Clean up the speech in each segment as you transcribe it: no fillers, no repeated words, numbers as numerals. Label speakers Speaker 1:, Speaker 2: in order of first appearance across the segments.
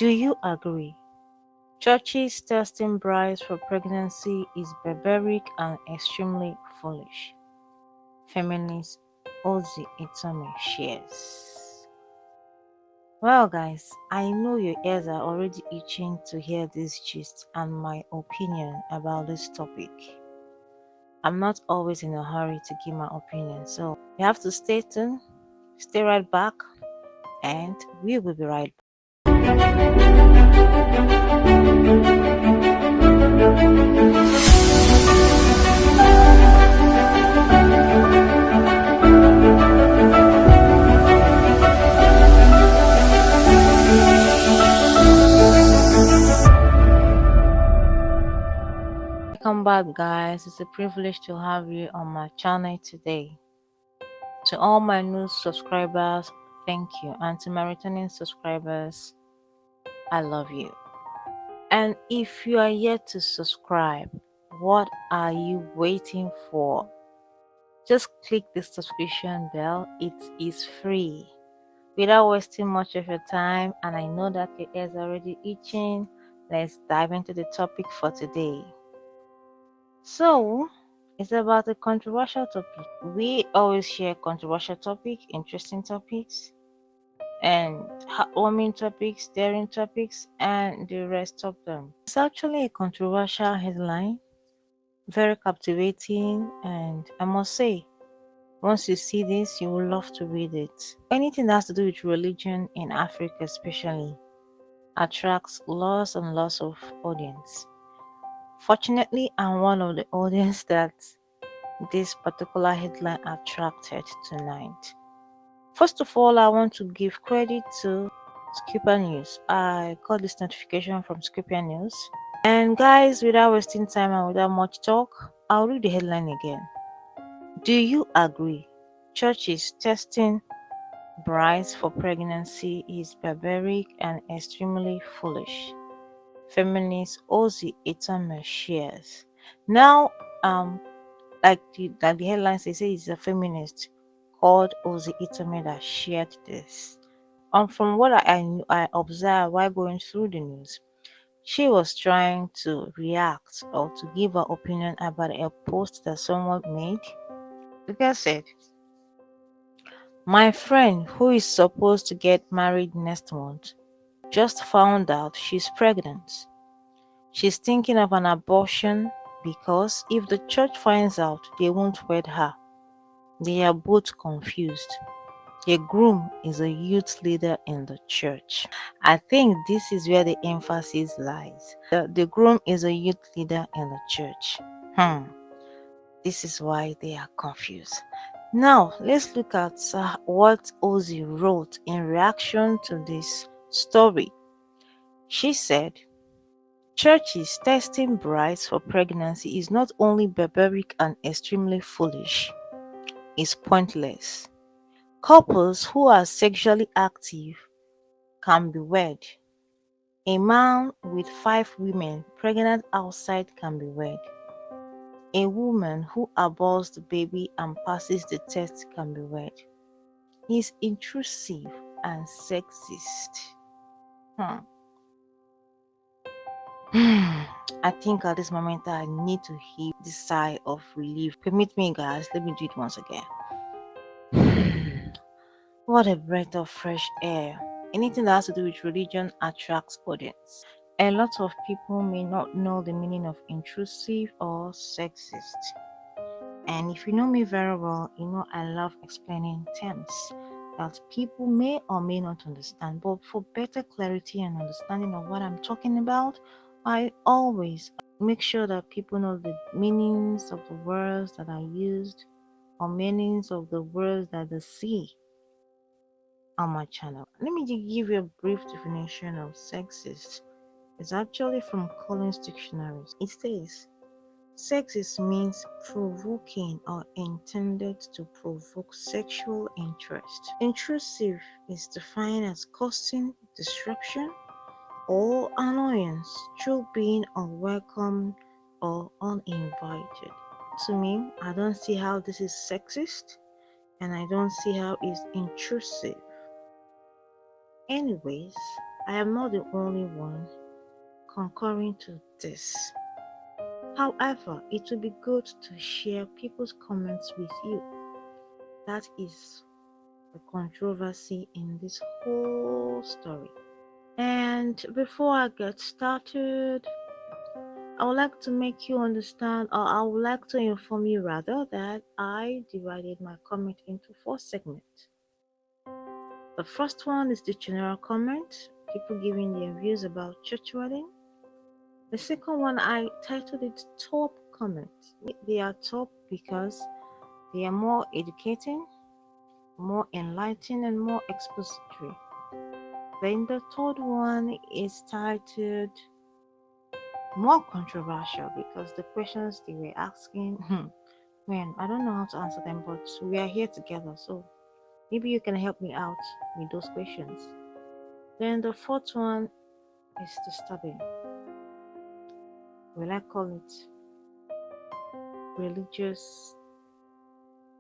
Speaker 1: Do you agree? Churches testing brides for pregnancy is barbaric and extremely foolish. Feminist Ozzy Itome shares. Well, guys, I know your ears are already itching to hear this gist and my opinion about this topic. I'm not always in a hurry to give my opinion, so you have to stay tuned, stay right back, and we will be right back. Welcome back, guys. It's a privilege to have you on my channel today. To all my new subscribers, thank you, and to my returning subscribers, I love you. And if you are yet to subscribe, what are you waiting for? Just click the subscription bell. It is free. Without wasting much of your time, and I know that your ears are already itching, let's dive into the topic for today. So, it's about a controversial topic. We always share controversial topics, interesting topics, and heartwarming topics, daring topics, and the rest of them. It's actually a controversial headline, very captivating, and I must say, once you see this, you will love to read it. Anything that has to do with religion in Africa especially attracts lots and lots of audience. Fortunately, I'm one of the audience that this particular headline attracted tonight. First of all, I want to give credit to Skipper News. I got this notification from Skipper News. And guys, without wasting time and without much talk, I'll read the headline again. Do you agree? Churches testing brides for pregnancy is barbaric and extremely foolish. Feminist Ozzy Itome shares. Now, like the headline says, it's a feminist called Ozzy Itome that shared this. From what I observed while going through the news, she was trying to react or to give her opinion about a post that someone made. The girl said, "My friend who is supposed to get married next month just found out she's pregnant. She's thinking of an abortion because if the church finds out, they won't wed her. They are both confused. A groom is a youth leader in the church." I think this is where the emphasis lies. The groom is a youth leader in the church. This is why they are confused. Now, let's look at what Ozzy wrote in reaction to this story. She said, "Churches testing brides for pregnancy is not only barbaric and extremely foolish, it's pointless. Couples who are sexually active can be wed. A man with 5 women pregnant outside can be wed. A woman who aborts the baby and passes the test can be wed. It's intrusive and sexist." I think at this moment I need to heave this sigh of relief. Permit me, guys, let me do it once again. What a breath of fresh air. Anything that has to do with religion attracts audience. A lot of people may not know the meaning of intrusive or sexist. And if you know me very well, you know I love explaining terms that people may or may not understand. But for better clarity and understanding of what I'm talking about, I always make sure that people know the meanings of the words that are used or meanings of the words that they see on my channel. Let me give you a brief definition of sexist. It's actually from Collins Dictionary. It says, sexist means provoking or intended to provoke sexual interest. Intrusive is defined as causing disruption or annoyance through being unwelcome or uninvited. To me, I don't see how this is sexist, and I don't see how it's intrusive. Anyways, I am not the only one concurring to this. However, it will be good to share people's comments with you. That is the controversy in this whole story. And before I get started, I would like to make you understand, or I would like to inform you rather, that I divided my comment into 4 segments. The first one is the general comment, people giving their views about church wedding. The second one, I titled it Top Comments. They are top because they are more educating, more enlightening, and more expository. Then the third one is titled more controversial because the questions they were asking, man, I don't know how to answer them, but we are here together, so maybe you can help me out with those questions. Then the fourth one is disturbing. Will I call it religious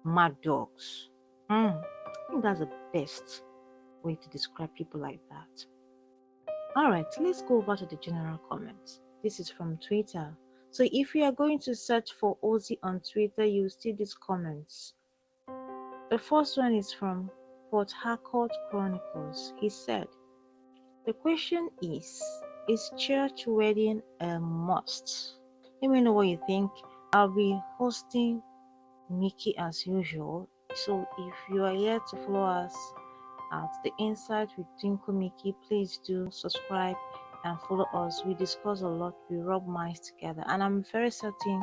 Speaker 1: mad dogs? I think that's the best way to describe people like that. Alright, let's go over to the general comments. This is from Twitter. So if you are going to search for Ozzy on Twitter, you'll see these comments. The first one is from Port Harcourt Chronicles. He said, the question is church wedding a must? Let me know what you think. I'll be hosting Mickey as usual. So if you are here to follow us at the Insight with Twinkle Mickey, please do subscribe and follow us. We discuss a lot, we rub minds together, and I'm very certain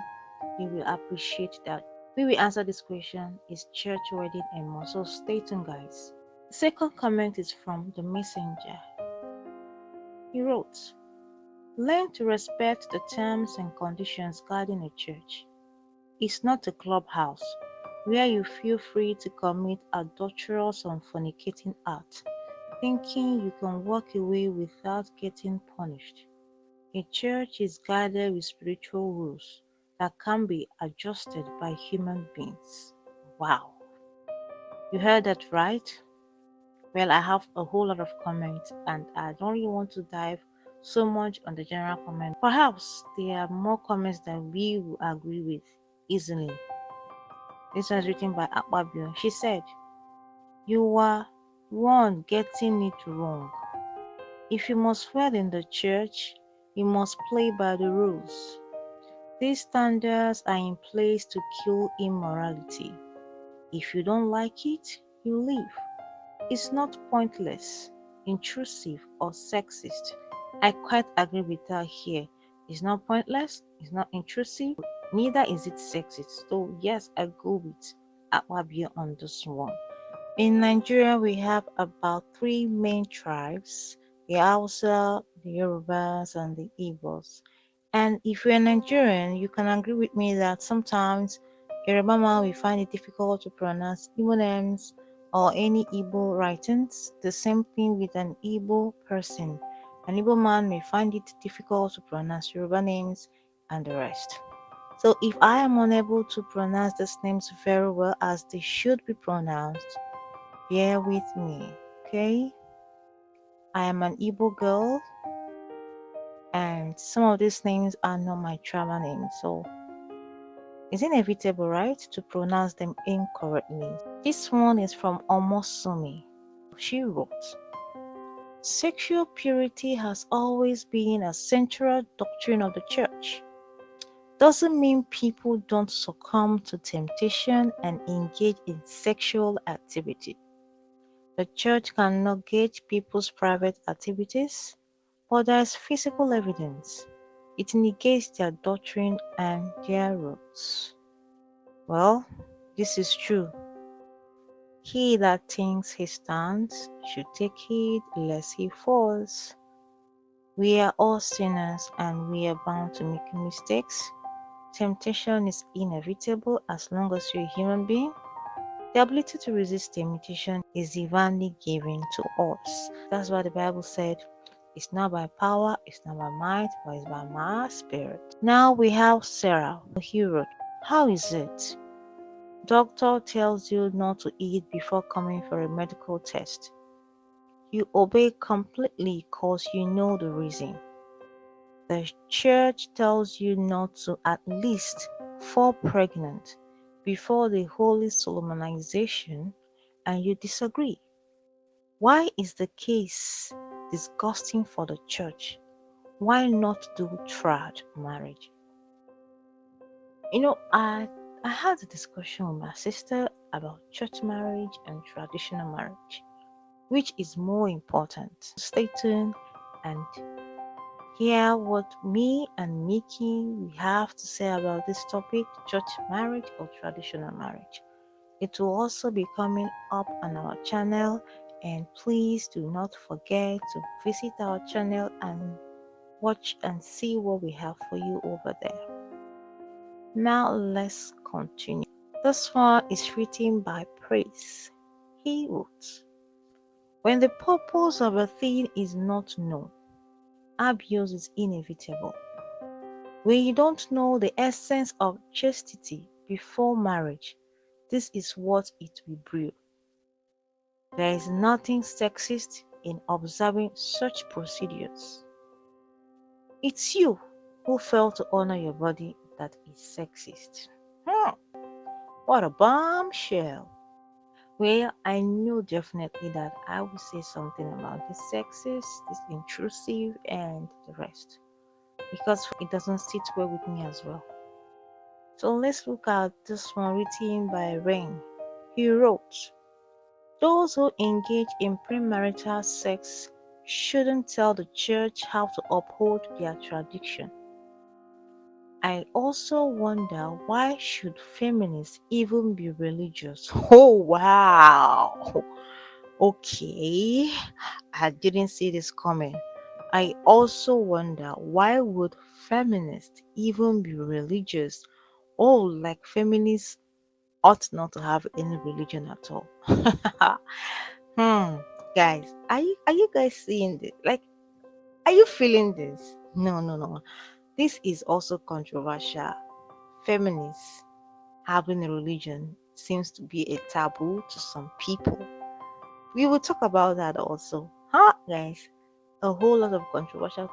Speaker 1: you will appreciate that. We will answer this question, is church wedding a must? So stay tuned, guys. The second comment is from the messenger. He wrote, learn to respect the terms and conditions guarding a church. It's not a clubhouse where you feel free to commit adulterous and fornicating acts, thinking you can walk away without getting punished. A church is guided with spiritual rules that can be adjusted by human beings. Wow. You heard that right? Well, I have a whole lot of comments and I don't really want to dive so much on the general comment. Perhaps there are more comments that we will agree with easily. This was written by Akpabio. She said, you are one getting it wrong. If you must wed in the church, you must play by the rules. These standards are in place to kill immorality. If you don't like it, you leave. It's not pointless, intrusive, or sexist. I quite agree with her here. It's not pointless, it's not intrusive, neither is it sexist. So yes, I go with Akpabio on this one. In Nigeria, we have about 3 main tribes, the Hausa, the Yorubas, and the Igbos. And if you're a Nigerian, you can agree with me that sometimes Yoruba man will find it difficult to pronounce Igbo names or any Igbo writings. The same thing with an Igbo person. An Igbo man may find it difficult to pronounce Yoruba names and the rest. So if I am unable to pronounce these names very well as they should be pronounced, bear with me, okay? I am an Igbo girl, and some of these names are not my tribal names, so it's inevitable, right, to pronounce them incorrectly. This one is from Omosumi. She wrote, sexual purity has always been a central doctrine of the church. Doesn't mean people don't succumb to temptation and engage in sexual activity. The church cannot gauge people's private activities, but there is physical evidence. It negates their doctrine and their rules. Well, this is true. He that thinks he stands should take heed lest he falls. We are all sinners and we are bound to make mistakes. Temptation is inevitable as long as you're a human being. The ability to resist temptation is divinely given to us. That's why the Bible said, it's not by power, it's not by might, but it's by my spirit. Now we have Sarah. He wrote, how is it? Doctor tells you not to eat before coming for a medical test. You obey completely because you know the reason. The church tells you not to at least fall pregnant before the holy solemnization and you disagree. Why is the case disgusting for the church? Why not do trad marriage? I had a discussion with my sister about church marriage and traditional marriage. Which is more important? Stay tuned and hear what me and Mickey we have to say about this topic, church marriage or traditional marriage. It will also be coming up on our channel, and please do not forget to visit our channel and watch and see what we have for you over there. Now let's continue. This one is written by Praise. He wrote, when the purpose of a thing is not known, abuse is inevitable. When you don't know the essence of chastity before marriage, this is what it will brew. There is nothing sexist in observing such procedures. It's you who fail to honor your body that is sexist. What a bombshell. Well, I knew definitely that I would say something about this sexist, this intrusive, and the rest, because it doesn't sit well with me as well. So let's look at this one written by Rain. He wrote, those who engage in premarital sex shouldn't tell the church how to uphold their tradition. I also wonder, why should feminists even be religious? Oh wow. Okay, I didn't see this coming. I also wonder, why would feminists even be religious? Oh, like feminists ought not to have any religion at all. Guys, are you guys seeing this? Like, are you feeling this? No. This is also controversial. Feminists having a religion seems to be a taboo to some people. We will talk about that also. Guys? A whole lot of controversial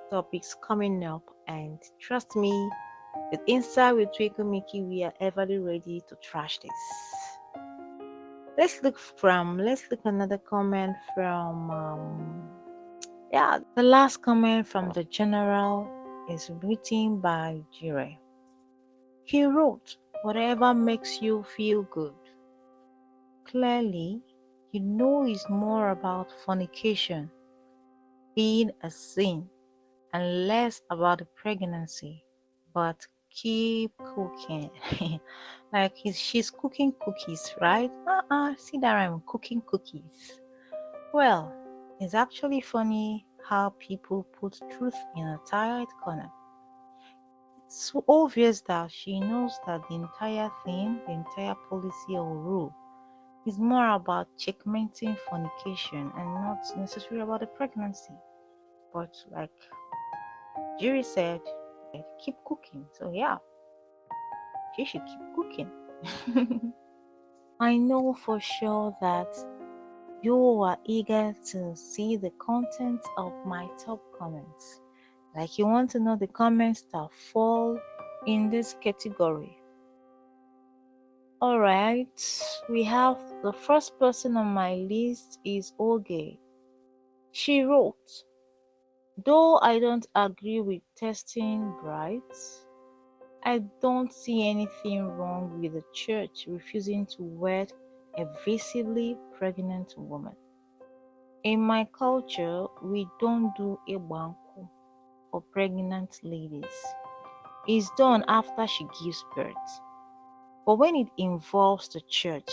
Speaker 1: topics coming up, and trust me, with Inside with twinklepecky, we are everly ready to trash this. Let's look another comment from the last comment from the general is written by Jire. He wrote, whatever makes you feel good. Clearly, you know it's more about fornication being a sin and less about the pregnancy, but keep cooking. Like she's cooking cookies, right? See that I'm cooking cookies. Well, it's actually funny how people put truth in a tight corner. It's so obvious that she knows that the entire thing, the entire policy or rule, is more about checkmating fornication and not necessarily about the pregnancy. But like Jerry said, keep cooking. So yeah, she should keep cooking. I know for sure that you are eager to see the content of my top comments. Like you want to know the comments that fall in this category. Alright, we have the first person on my list is Oge. She wrote, though I don't agree with testing brides, I don't see anything wrong with the church refusing to wed a visibly pregnant woman. In my culture, we don't do a banku for pregnant ladies. It's done after she gives birth. But when it involves the church,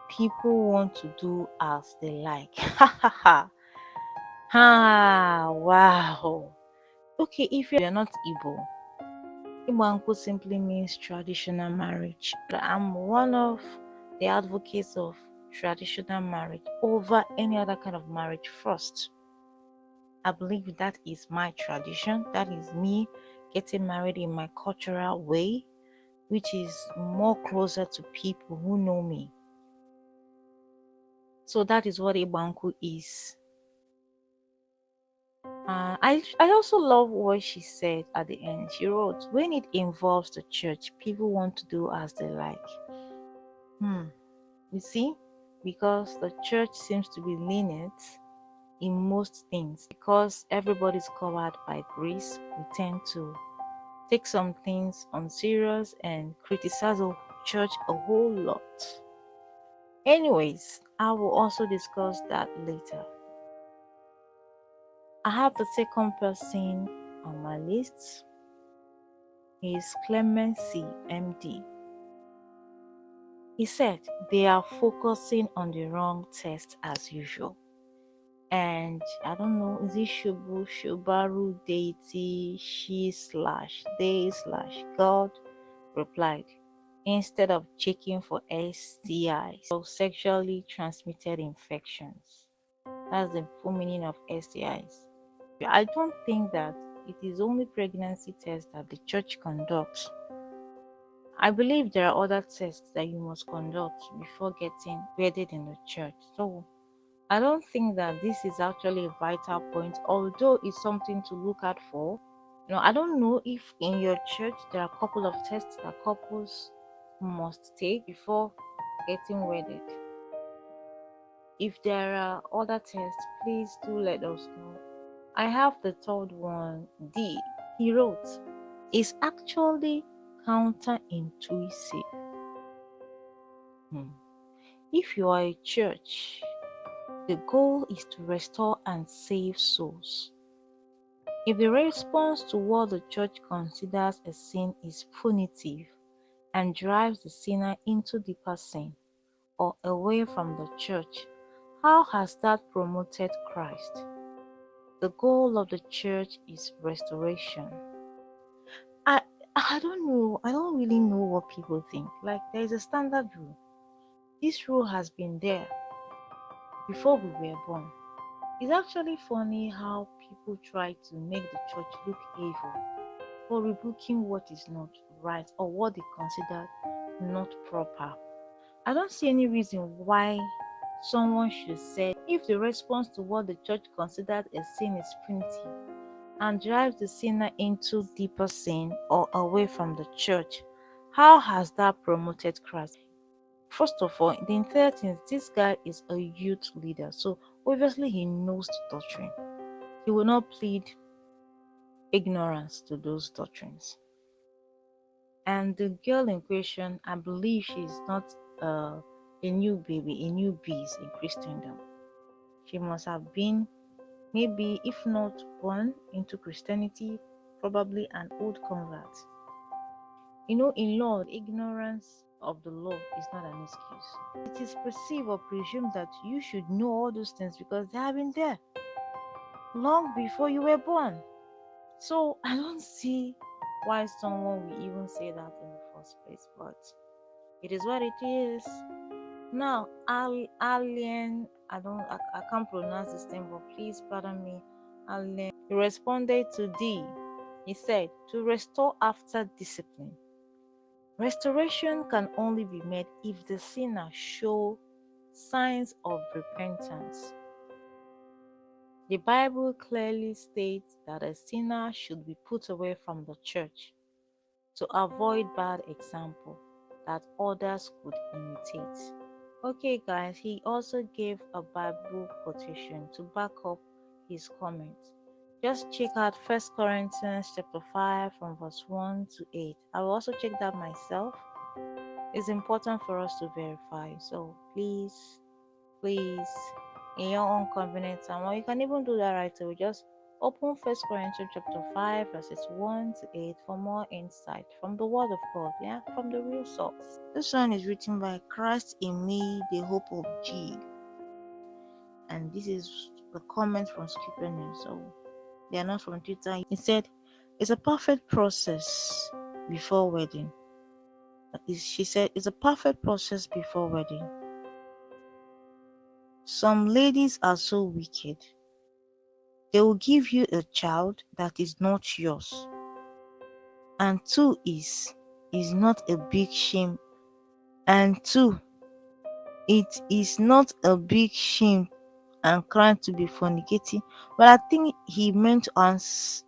Speaker 1: people want to do as they like. Wow. Okay, if you're not Igbo, Ibanku simply means traditional marriage. I'm one of the advocates of traditional marriage over any other kind of marriage first. I believe that is my tradition. That is me getting married in my cultural way, which is more closer to people who know me. So that is what a banku is. I also love what she said at the end. She wrote, when it involves the church, people want to do as they like. You see, because the church seems to be lenient in most things, because everybody's covered by grace, we tend to take some things unserious and criticize the church a whole lot. Anyways, I will also discuss that later. I have the second person on my list. He is Clemency MD. He said they are focusing on the wrong test as usual. And I don't know, is it Shubu, Shubaru, deity, she/they/God replied, instead of checking for STIs, or sexually transmitted infections. That's the full meaning of STIs. I don't think that it is only pregnancy tests that the church conducts. I believe there are other tests that you must conduct before getting wedded in the church. So I don't think that this is actually a vital point, although it's something to look out for. I don't know if in your church there are a couple of tests that couples must take before getting wedded. If there are other tests, please do let us know. I have the third one, D. He wrote, it's actually counterintuitive. If you are a church, the goal is to restore and save souls. If the response to what the church considers a sin is punitive and drives the sinner into deeper sin or away from the church, how has that promoted Christ? The goal of the church is restoration. I don't know. I don't really know what people think. Like, there is a standard rule. This rule has been there before we were born. It's actually funny how people try to make the church look evil for rebuking what is not right or what they consider not proper. I don't see any reason why someone should say, if the response to what the church considers a sin is punitive and drives the sinner into deeper sin or away from the church, how has that promoted Christ? First of all, the entire thing, this guy is a youth leader, so obviously he knows the doctrine. He will not plead ignorance to those doctrines. And the girl in question, I believe she's not a new baby, a new beast in Christendom. She must have been, maybe if not born into Christianity, probably an old convert. In law, ignorance of the law is not an excuse. It is perceived or presumed that you should know all those things because they have been there long before you were born. So I don't see why someone will even say that in the first place, but it is what it is. Now, Alien, I can't pronounce this name, but please pardon me. Alien, he responded to D. He said, to restore after discipline. Restoration can only be made if the sinner show signs of repentance. The Bible clearly states that a sinner should be put away from the church to avoid bad example that others could imitate. Okay guys, he also gave a Bible quotation to back up his comment. Just check out 1 Corinthians chapter 5 from verse 1 to 8. I will also check that myself. It's important for us to verify. So please, in your own convenience time, or you can even do that right away. Just open 1 Corinthians chapter 5 verses 1 to 8 for more insight from the word of God, from the real source. This one is written by Christ in me, the hope of G. And this is the comment from Skipper News, so they are not from Twitter. He said, it's a perfect process before wedding. She said, it's a perfect process before wedding. Some ladies are so wicked. They will give you a child that is not yours. And two is not a big shame. And two,
Speaker 2: it is not a big shame and crime to be fornicating. But I think he meant us.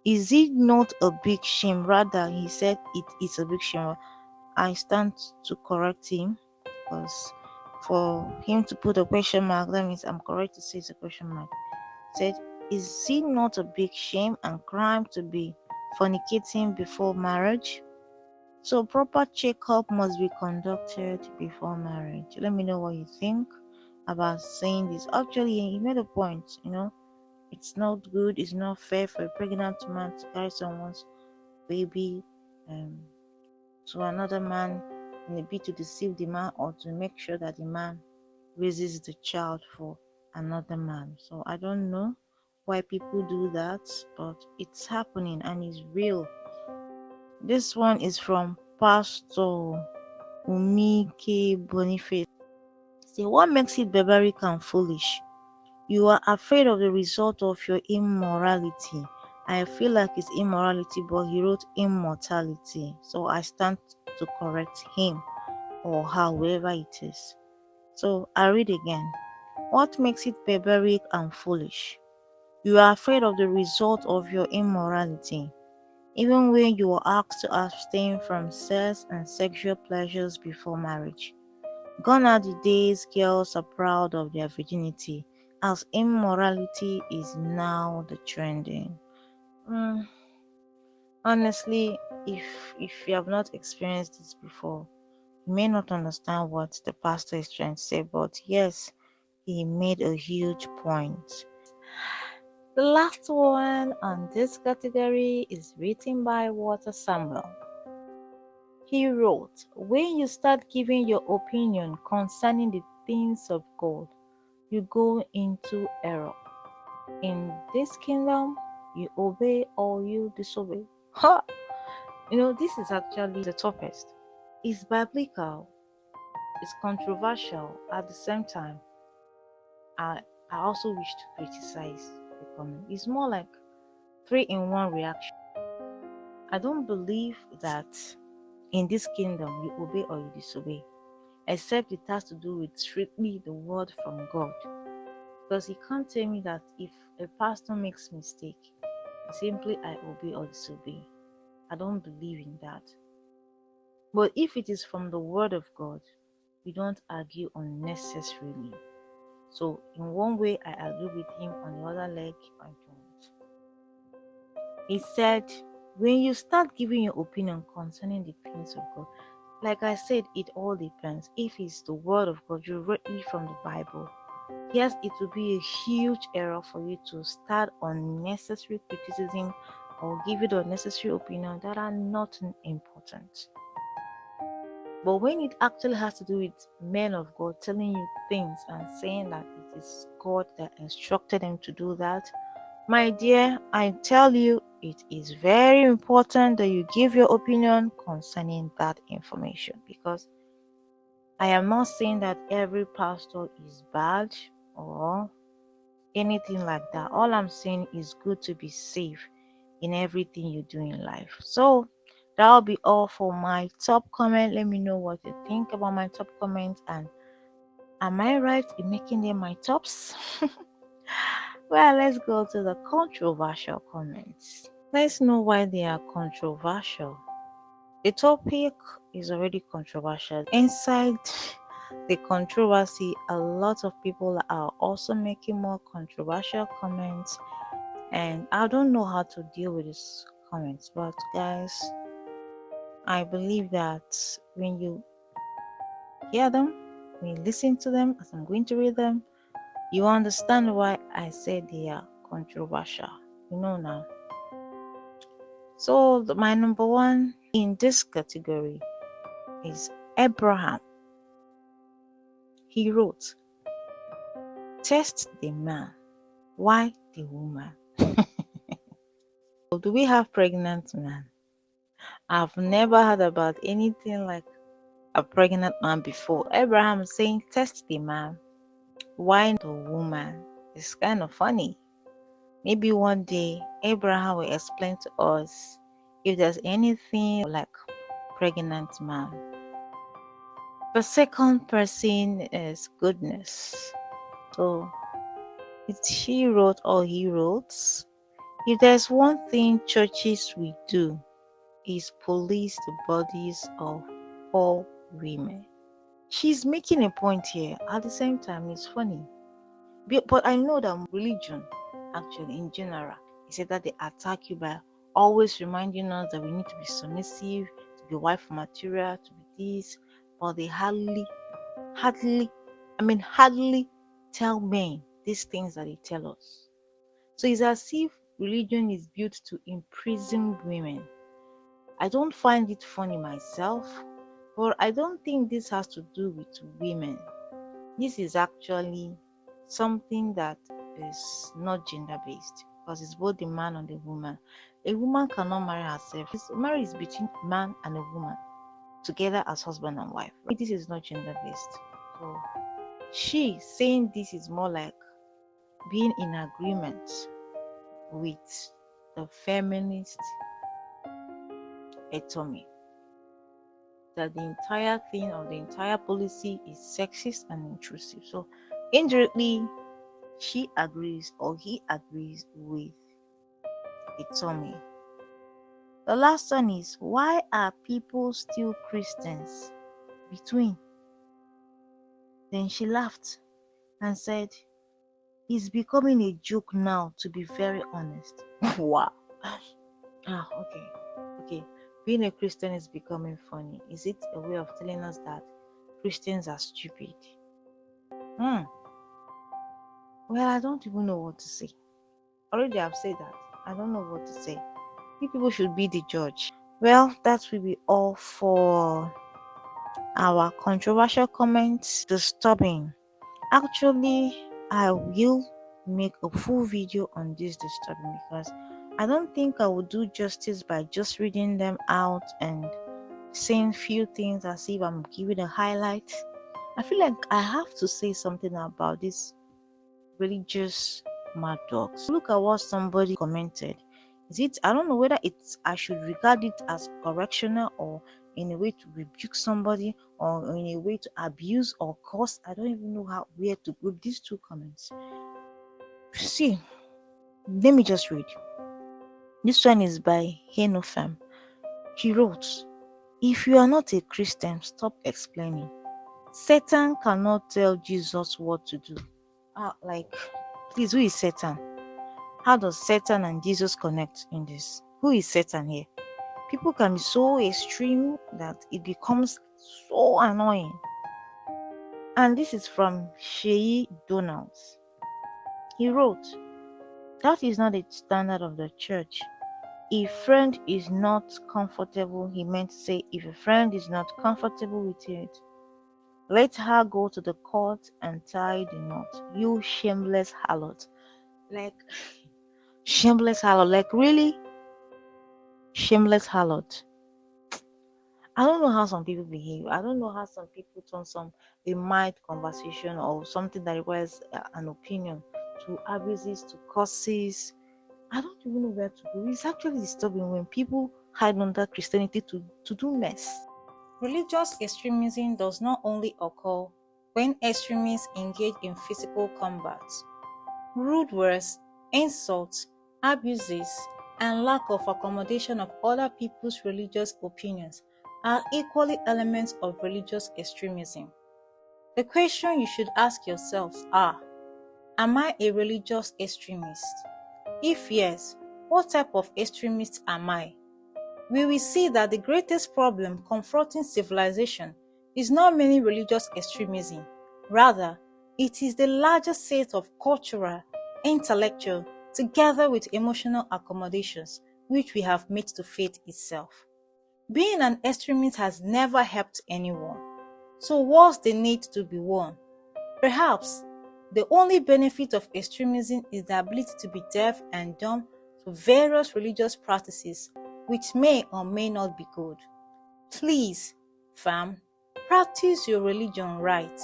Speaker 2: Is it not a big shame? Rather, he said it is a big shame. I stand to correct him, because for him to put a question mark, that means I'm correct to say it's a question mark. Said, is it not a big shame and crime to be fornicating before marriage? So proper checkup must be conducted before marriage. Let me know what you think about saying this. Actually, he made a point, it's not good, it's not fair for a pregnant man to carry someone's baby to another man in a bid to deceive the man or to make sure that the man raises the child for another man. So I don't know why people do that, but it's happening and it's real. This one is from Pastor Umike Boniface. Say, what makes it barbaric and foolish? You are afraid of the result of your immorality. I feel like it's immorality, but he wrote immortality. So I stand to correct him or her, whoever it is. So I read again. What makes it barbaric and foolish? You are afraid of the result of your immorality. Even when you are asked to abstain from sex and sexual pleasures before marriage. Gone are the days girls are proud of their virginity, as immorality is now the trending. Honestly, if you have not experienced this before, you may not understand what the pastor is trying to say, but yes, he made a huge point.
Speaker 1: The last one on this category is written by Walter Samuel. He wrote, when you start giving your opinion concerning the things of God, you go into error. In this kingdom, you obey or you disobey. Ha! This is actually the toughest. It's biblical, it's controversial. At the same time, I also wish to criticize the comment. It's more like 3-in-1 reaction. I don't believe that in this kingdom you obey or you disobey, except it has to do with strictly the word from God. Because he can't tell me that if a pastor makes mistake, simply I obey or disobey. I don't believe in that. But if it is from the word of God, we don't argue unnecessarily. So in one way I agree with him, on the other leg I don't. He said, when you start giving your opinion concerning the things of God, like I said, it all depends. If it's the word of God, directly from the Bible, yes, it will be a huge error for you to start unnecessary criticism or give it unnecessary opinion that are not important. But when it actually has to do with men of God telling you things and saying that it is God that instructed them to do that, my dear, I tell you, it is very important that you give your opinion concerning that information, because I am not saying that every pastor is bad or anything like that. All I'm saying is good to be safe in everything you do in life. So that'll be all for my top comment. Let me know what you think about my top comments, and am I right in making them my tops? Well, let's go to the controversial comments. Let's know why they are controversial. The topic is already controversial. Inside the controversy, a lot of people are also making more controversial comments, and I don't know how to deal with these comments. But guys, I believe that when you hear them, when you listen to them, as I'm going to read them, you understand why I said they are controversial. You know now. So my number one in this category is Abraham. He wrote, test the man, why the woman? Do we have pregnant man? I've never heard about anything like a pregnant man before. Abraham is saying, test the man, why the woman? It's kind of funny. Maybe one day Abraham will explain to us if there's anything like pregnant man.
Speaker 2: The second person is goodness. So it's she wrote or he wrote. If there's one thing churches will do, is police the bodies of all women. She's making a point here. At the same time, it's funny. But I know that religion, actually, in general, is said that they attack you by always reminding us that we need to be submissive, to be wife material, to be this, but they hardly tell men these things that they tell us. So it's as if religion is built to imprison women. I don't find it funny myself, but I don't think this has to do with women. This is actually something that is not gender based because it's both the man and the woman. A woman cannot marry herself. Marriage is between a man and a woman together as husband and wife. Right? This is not gender based. So she saying this is more like being in agreement with the feminist atomy, that the entire thing or the entire policy is sexist and intrusive. So indirectly, she agrees or he agrees with atomy. The last one is, why are people still Christians between? Then she laughed and said, it's becoming a joke now, to be very honest. Wow. Okay. Being a Christian is becoming funny. Is it a way of telling us that Christians are stupid? Well, I don't even know what to say. Already I've said that. I don't know what to say. You people should be the judge. Well, that will be all for our controversial comments. Disturbing. Actually, I will make a full video on this disturbing because I don't think I will do justice by just reading them out and saying few things as if I'm giving a highlight. I feel like I have to say something about this religious mad dogs. Look at what somebody commented. I don't know whether I should regard it as correctional or in a way to rebuke somebody or in a way to abuse or curse. I don't even know where to group these two comments. See, let me just read. This one is by Henofam. He wrote, if you are not a Christian, stop explaining. Satan cannot tell Jesus what to do. Please, who is Satan? How does Satan and Jesus connect in this? Who is Satan here? People can be so extreme that it becomes so annoying. And this is from Shei Donalds. He wrote, that is not a standard of the church. If friend is not comfortable, he meant to say, if a friend is not comfortable with it, let her go to the court and tie the knot. You shameless harlot. Shameless harlot. Really? Shameless harlot. I don't know how some people behave. I don't know how some people turn a mild conversation or something that requires an opinion to abuses, to curses. I don't even know where to go. It's actually disturbing when people hide under Christianity to do mess.
Speaker 1: Religious extremism does not only occur when extremists engage in physical combat. Rude words, insults, abuses, and lack of accommodation of other people's religious opinions are equally elements of religious extremism. The question you should ask yourselves are, am I a religious extremist? If yes, what type of extremist am I? We will see that the greatest problem confronting civilization is not merely religious extremism. Rather, it is the larger set of cultural, intellectual, together with emotional accommodations which we have made to faith itself. Being an extremist has never helped anyone. So what's the need to be one? Perhaps the only benefit of extremism is the ability to be deaf and dumb to various religious practices which may or may not be good. Please, fam, practice your religion right.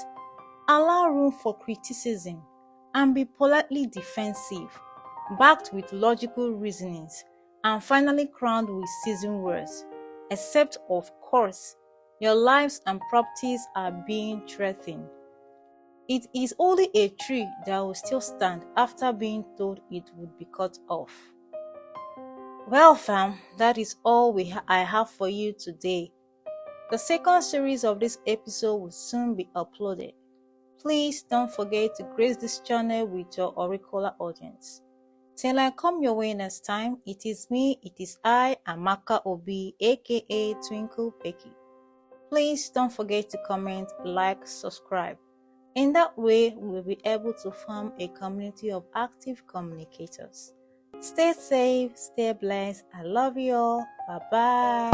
Speaker 1: Allow room for criticism and be politely defensive, backed with logical reasonings, and finally crowned with seasoned words. Except, of course,
Speaker 3: Your lives and properties are being threatened. It is only a tree that will still stand after being told it would be cut off. Well, fam, that is all I have for you today. The second series of this episode will soon be uploaded. Please don't forget to grace this channel with your auricular audience. Till I come your way next time, it is I, Amaka Obi, aka Twinklepecky. Please don't forget to comment, like, subscribe. In that way, we'll be able to form a community of active communicators. Stay safe, stay blessed. I love you all. Bye-bye.